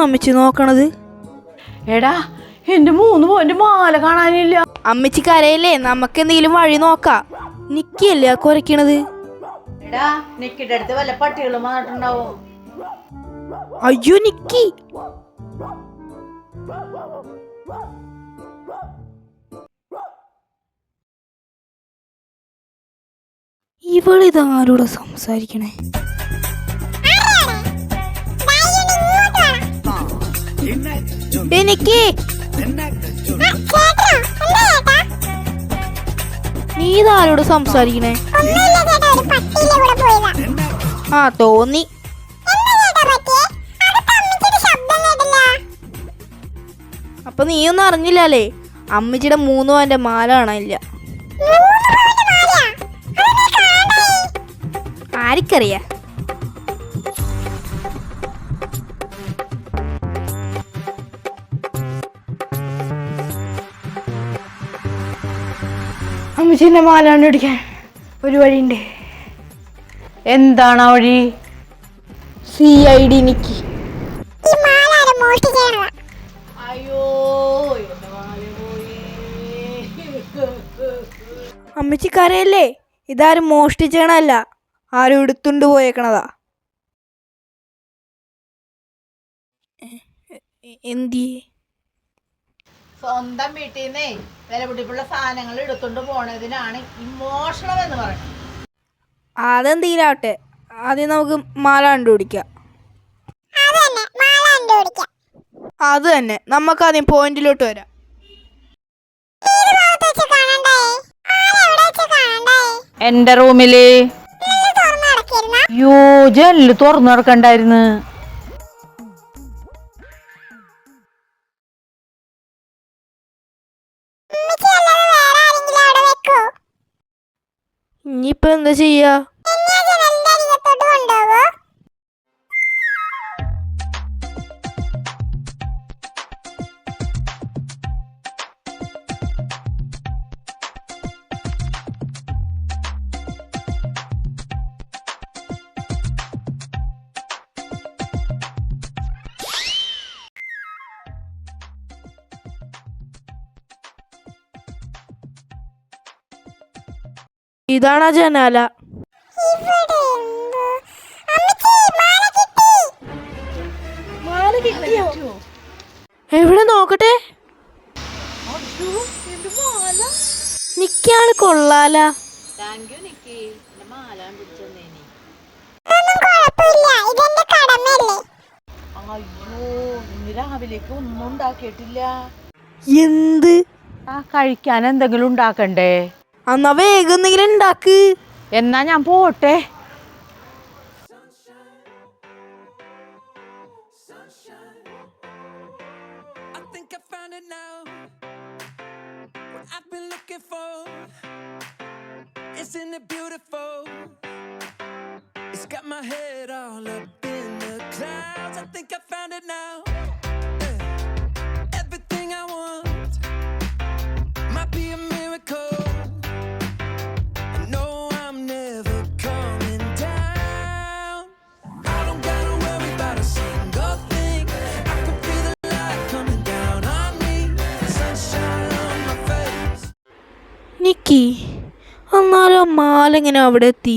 എന്താന്ന് അമ്മച്ചി നോക്കണത്? എടാ എന്റെ 3 പോയിന്റ് മാല കാണാനില്ല. അമ്മച്ചി കരയല്ലേ, നമുക്ക് എന്തെങ്കിലും വഴി നോക്കാം. നിക്കല്ലേ കുരക്കണത്? എടാ നിക്കിന്റെ അടുത്ത് വല്ല പട്ടികളും വന്നിട്ടുണ്ടാവും. അയ്യോ നിക്കി, ഇവളിതാരോട് സംസാരിക്കണേ? നിക്കി, നീ ഇതാരോട് സംസാരിക്കണേ? ആ തോന്നി. അപ്പൊ നീയൊന്നും അറിഞ്ഞില്ലല്ലേ? അമ്മച്ചിയുടെ 3 പവന്റെ മാല കാണാനില്ല. ആർക്കറിയാ? അമ്മച്ചിന്റെ മാല കണ്ടുപിടിക്കാൻ ഒരു വഴിയുണ്ട്. എന്താണ് ആ വഴി? CID നിക്കി. അമ്മച്ചി കരയല്ലേ, ഇതാരും മോഷ്ടിച്ചണല്ല, ആരും എടുത്തുണ്ട് പോയേക്കണതാ. എന്തിയേ? സ്വന്തം വീട്ടിൽ നിന്നേ വില പിടിപ്പുള്ള സാധനങ്ങൾ എടുത്തോണ്ട് പോണതിനാണ് ഈ മോഷണം എന്ന് പറയുന്നത്. അതെന്തെങ്കിലാവട്ടെ, ആദ്യം നമുക്ക് മാല കണ്ടുപിടിക്കാം. അത് തന്നെ, നമുക്കാദ്യം പോയിന്റിലോട്ട് വരാം. എന്റെ റൂമില് ജനല് തുറന്നു നടക്കണ്ടായിരുന്നു. ഇനിയിപ്പോ എന്താ ചെയ്യാ? ഇതാണാ ജനാല. എവിടെ നോക്കട്ടെ? നിക്കാണ് കൊള്ളാല. രാവിലേക്ക് ഒന്നും ഉണ്ടാക്കിയിട്ടില്ല. എന്ത്? കഴിക്കാൻ എന്തെങ്കിലും ഉണ്ടാക്കണ്ടേ? എന്നാ വേഗം എന്തെങ്കിലും ഉണ്ടാക്ക്. എന്നാ ഞാൻ പോട്ടെ. നിക്കി, എന്നാലും മാല എങ്ങനെ അവിടെ എത്തി?